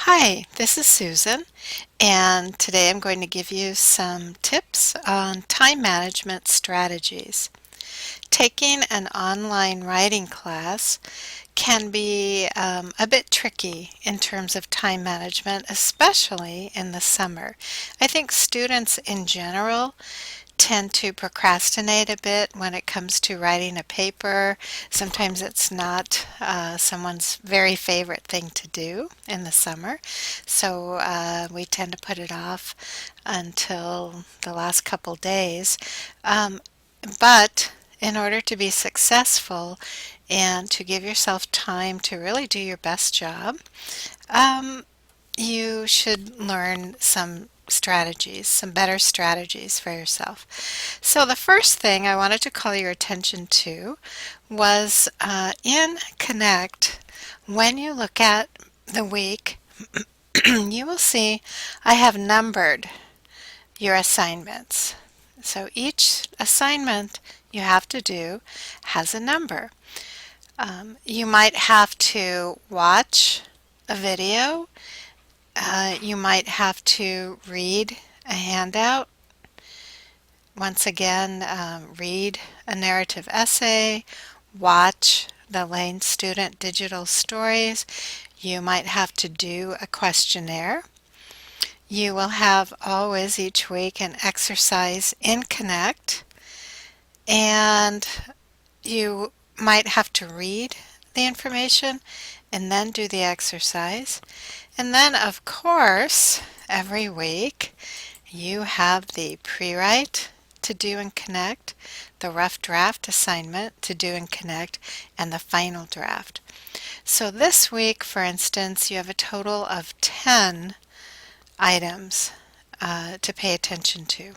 Hi, this is Susan, and today I'm going to give you some tips on time management strategies. Taking an online writing class can be a bit tricky in terms of time management, especially in the summer. I think students in general tend to procrastinate a bit when it comes to writing a paper. Sometimes it's not someone's very favorite thing to do in the summer, so we tend to put it off until the last couple days. Um, but in order to be successful and to give yourself time to really do your best job, um, you should learn some better strategies for yourself. So, the first thing I wanted to call your attention to was in Connect, when you look at the week, you will see I have numbered your assignments. So, each assignment you have to do has a number. You might have to watch a video. You might have to read a handout. Once again, read a narrative essay, watch the Lane Student Digital Stories. You might have to do a questionnaire. You will have always each week an exercise in Connect, and you might have to read the information and then do the exercise. And then, of course, every week you have the pre-write to do and connect, the rough draft assignment to do and connect, and the final draft. So this week, for instance, you have a total of 10 items to pay attention to.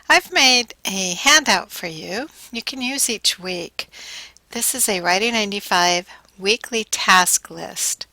I've made a handout for you. You can use each week. This is a Writing 95 weekly task list.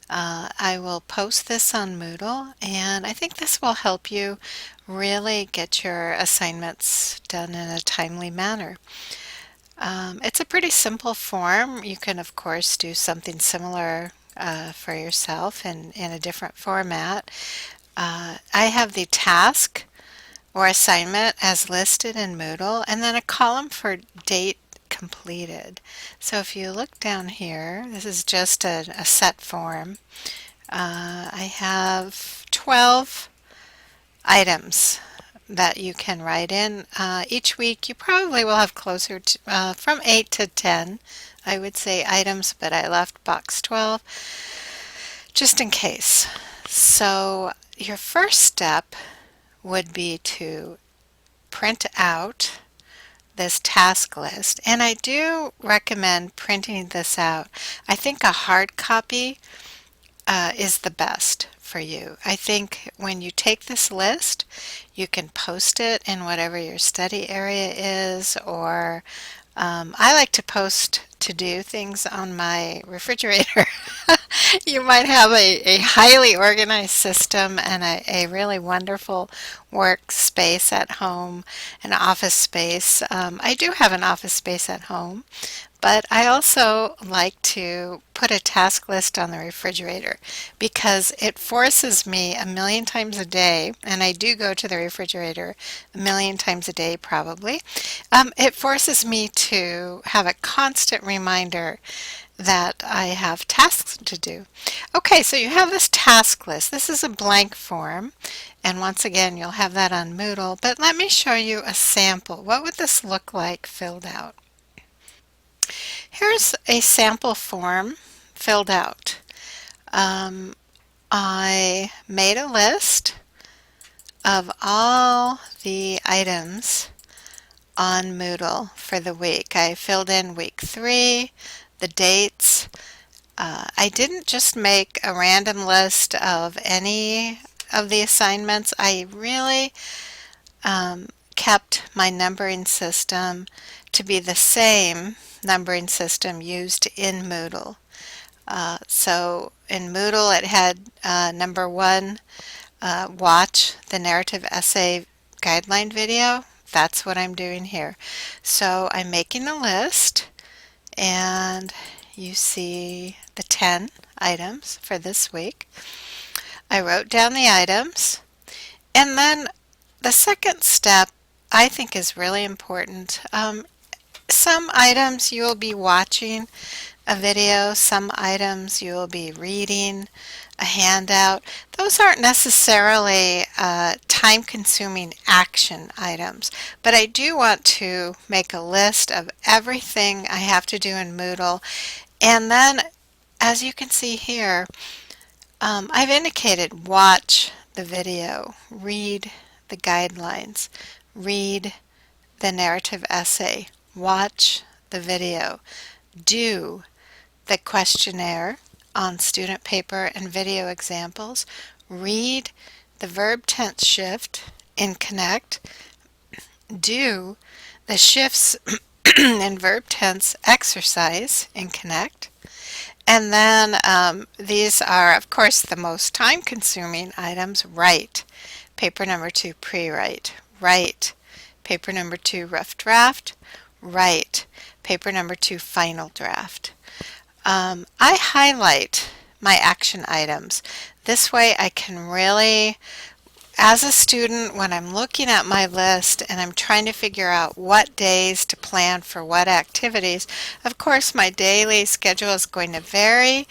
I will post this on Moodle, and I think this will help you really get your assignments done in a timely manner. It's a pretty simple form. You can, of course, do something similar for yourself in a different format. I have the task or assignment as listed in Moodle, and then a column for date completed. So if you look down here, this is just a set form. I have 12 items that you can write in. Each week you probably will have closer to from 8 to 10, I would say, items, but I left box 12 just in case. So your first step would be to print out this task list, and I do recommend printing this out. I think a hard copy is the best for you. I think when you take this list, you can post it in whatever your study area is, or I like to post to do things on my refrigerator. You might have a highly organized system and a really wonderful workspace at home, an office space. I do have an office space at home, but I also like to put a task list on the refrigerator because it forces me a million times a day, and I do go to the refrigerator a million times a day probably. It forces me to have a constant reminder that I have tasks to do. Okay, so you have this task list. This is a blank form, and once again, you'll have that on Moodle, but let me show you a sample. What would this look like filled out? Here's a sample form filled out. Um, I made a list of all the items on Moodle for the week. I filled in week 3, the dates. I didn't just make a random list of any of the assignments. I really kept my numbering system to be the same numbering system used in Moodle. So in Moodle, it had number 1, watch the narrative essay guideline video. That's what I'm doing here. So I'm making a list, and you see the 10 items for this week. I wrote down the items, and then the second step I think is really important. Some items you'll be watching a video, some items you'll be reading a handout. Those aren't necessarily time-consuming action items, but I do want to make a list of everything I have to do in Moodle. And then, as you can see here, I've indicated watch the video, read the guidelines, read the narrative essay, watch the video, do the questionnaire on student paper and video examples, read the verb tense shift in Connect, do the shifts in verb tense exercise in Connect, and then these are, of course, the most time-consuming items. Write. Paper number 2, pre-write. Write. Paper number 2, rough draft. Write. Paper number 2, final draft. I highlight my action items. This way I can really, as a student, when I'm looking at my list and I'm trying to figure out what days to plan for what activities, of course my daily schedule is going to vary.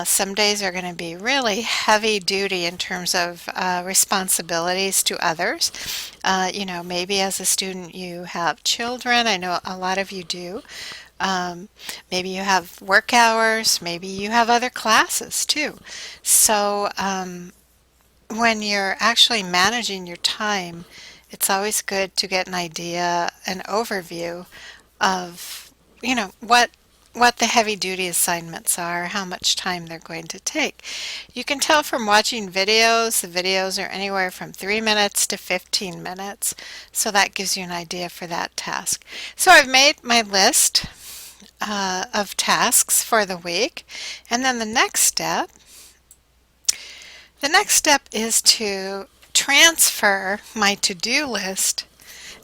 Some days are going to be really heavy duty in terms of responsibilities to others. Maybe as a student you have children. I know a lot of you do. Maybe you have work hours. Maybe you have other classes too. So when you're actually managing your time, it's always good to get an idea, an overview of, what the heavy duty assignments are, how much time they're going to take. You can tell from watching videos, the videos are anywhere from 3 minutes to 15 minutes, so that gives you an idea for that task. So I've made my list of tasks for the week, and then the next step is to transfer my to-do list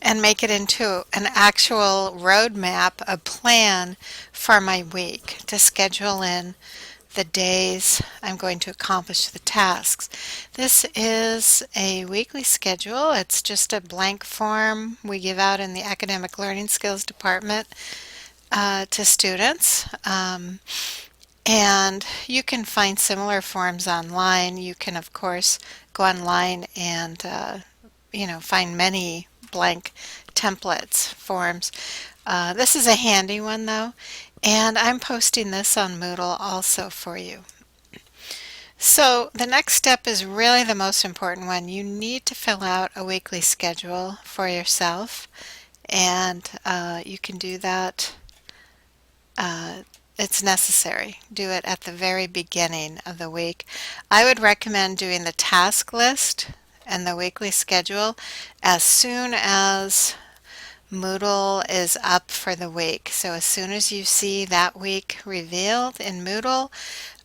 and make it into an actual roadmap, a plan for my week to schedule in the days I'm going to accomplish the tasks. This is a weekly schedule. It's just a blank form we give out in the Academic Learning Skills Department to students. And you can find similar forms online. You can, of course, go online and, find many blank templates, forms. This is a handy one, though, and I'm posting this on Moodle also for you. So the next step is really the most important one. You need to fill out a weekly schedule for yourself, and you can do that. It's necessary. Do it at the very beginning of the week. I would recommend doing the task list and the weekly schedule as soon as Moodle is up for the week. So as soon as you see that week revealed in Moodle,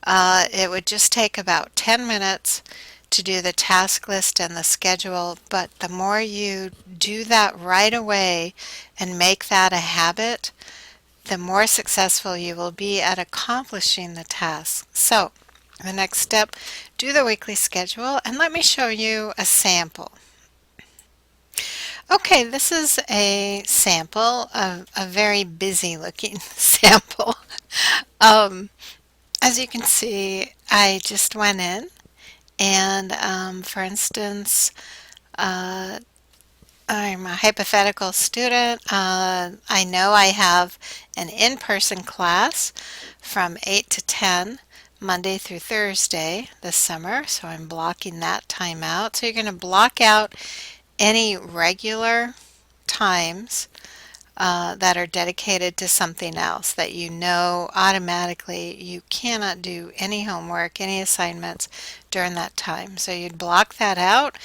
it would just take about 10 minutes to do the task list and the schedule, but the more you do that right away and make that a habit, the more successful you will be at accomplishing the task. So, the next step, do the weekly schedule, and let me show you a sample. Okay, this is a sample of a very busy looking sample. As you can see, I just went in and, for instance, I'm a hypothetical student. I know I have an in-person class from 8 to 10, Monday through Thursday this summer, so I'm blocking that time out. So you're going to block out any regular times that are dedicated to something else that you know automatically you cannot do any homework, any assignments during that time. So you'd block that out.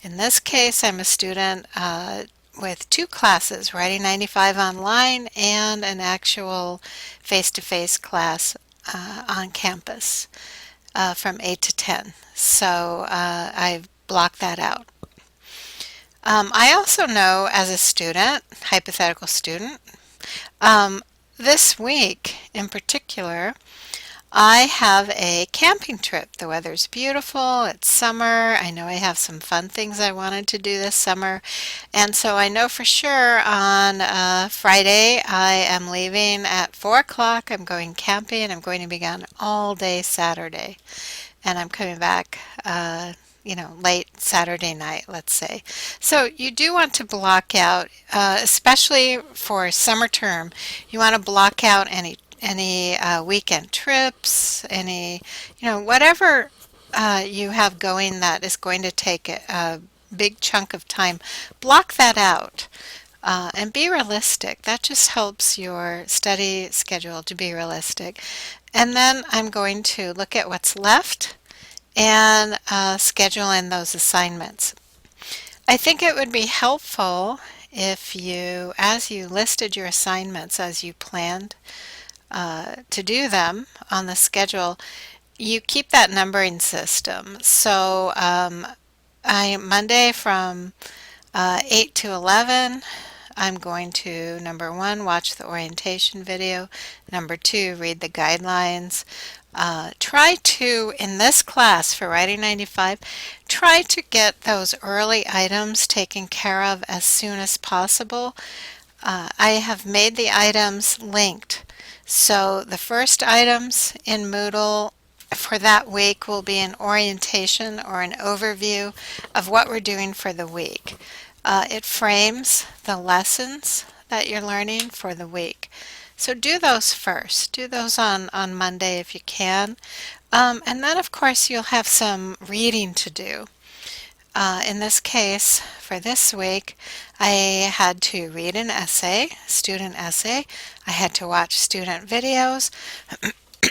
In this case, I'm a student with 2 classes, Writing 95 online and an actual face-to-face class on campus from 8 to 10. So I've blocked that out. I also know as a student, hypothetical student, this week in particular, I have a camping trip. The weather's beautiful. It's summer. I know I have some fun things I wanted to do this summer. And so I know for sure on Friday I am leaving at 4 o'clock. I'm going camping. I'm going to be gone all day Saturday. And I'm coming back, late Saturday night, let's say. So you do want to block out, especially for summer term, you want to block out any weekend trips, whatever you have going that is going to take a big chunk of time. Block that out. And be realistic. That just helps your study schedule to be realistic. And then I'm going to look at what's left and schedule in those assignments. I think it would be helpful if you, as you listed your assignments, as you planned to do them on the schedule, you keep that numbering system. So Monday from 8 to 11, I'm going to, number one, watch the orientation video. Number two, read the guidelines. Try to, in this class for Writing 95, try to get those early items taken care of as soon as possible. I have made the items linked. So the first items in Moodle for that week will be an orientation or an overview of what we're doing for the week. It frames the lessons that you're learning for the week. So do those first. Do those on Monday if you can. And then, of course, you'll have some reading to do. In this case, for this week, I had to read an essay, student essay. I had to watch student videos.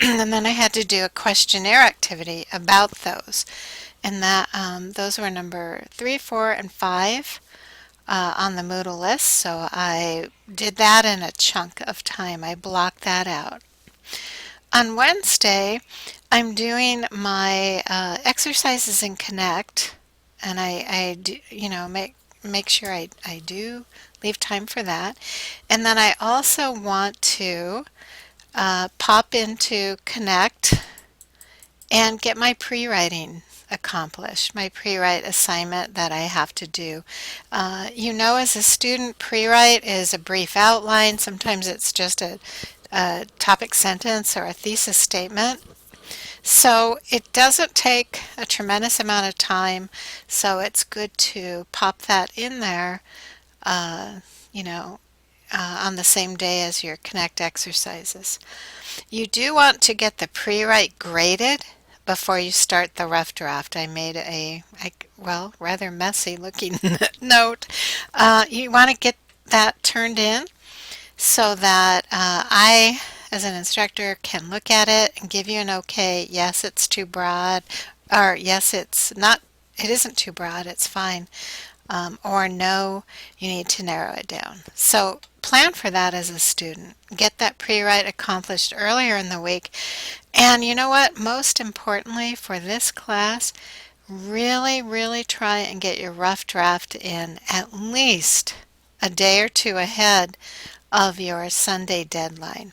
And then I had to do a questionnaire activity about those. And those were number 3, 4, and 5 on the Moodle list. So I did that in a chunk of time. I blocked that out. On Wednesday, I'm doing my exercises in Connect, and I do, make sure I do leave time for that. And then I also want to pop into Connect and get my pre-writing accomplished, my pre-write assignment that I have to do. As a student, pre-write is a brief outline. Sometimes it's just a topic sentence or a thesis statement. So it doesn't take a tremendous amount of time, so it's good to pop that in there, on the same day as your Connect exercises. You do want to get the pre-write graded before you start the rough draft. I made rather messy looking note. You want to get that turned in so that I, as an instructor, can look at it and give you an okay, yes, it's too broad, or yes, it's not, it isn't too broad, it's fine, or no, you need to narrow it down. So plan for that as a student. Get that pre-write accomplished earlier in the week. And you know what? Most importantly for this class, really, really try and get your rough draft in at least a day or two ahead of your Sunday deadline.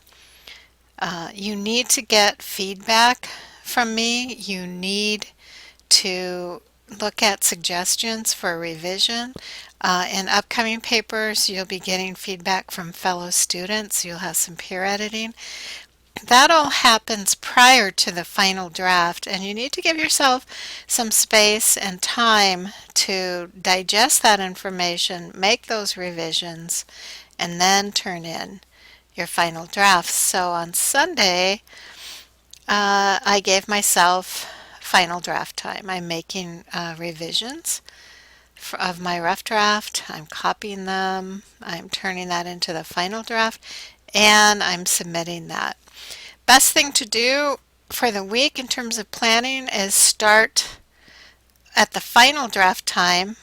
You need to get feedback from me. You need to look at suggestions for revision. In upcoming papers, you'll be getting feedback from fellow students. You'll have some peer editing. That all happens prior to the final draft, and you need to give yourself some space and time to digest that information, make those revisions, and then turn in your final draft. So on Sunday, I gave myself final draft time. I'm making revisions of my rough draft. I'm copying them. I'm turning that into the final draft, and I'm submitting that. Best thing to do for the week in terms of planning is start at the final draft time,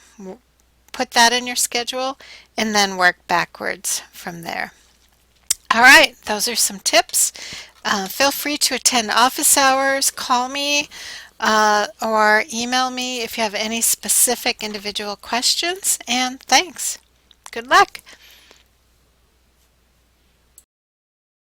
put that in your schedule, and then work backwards from there. All right, those are some tips. Feel free to attend office hours, call me, or email me if you have any specific individual questions, and thanks. Good luck.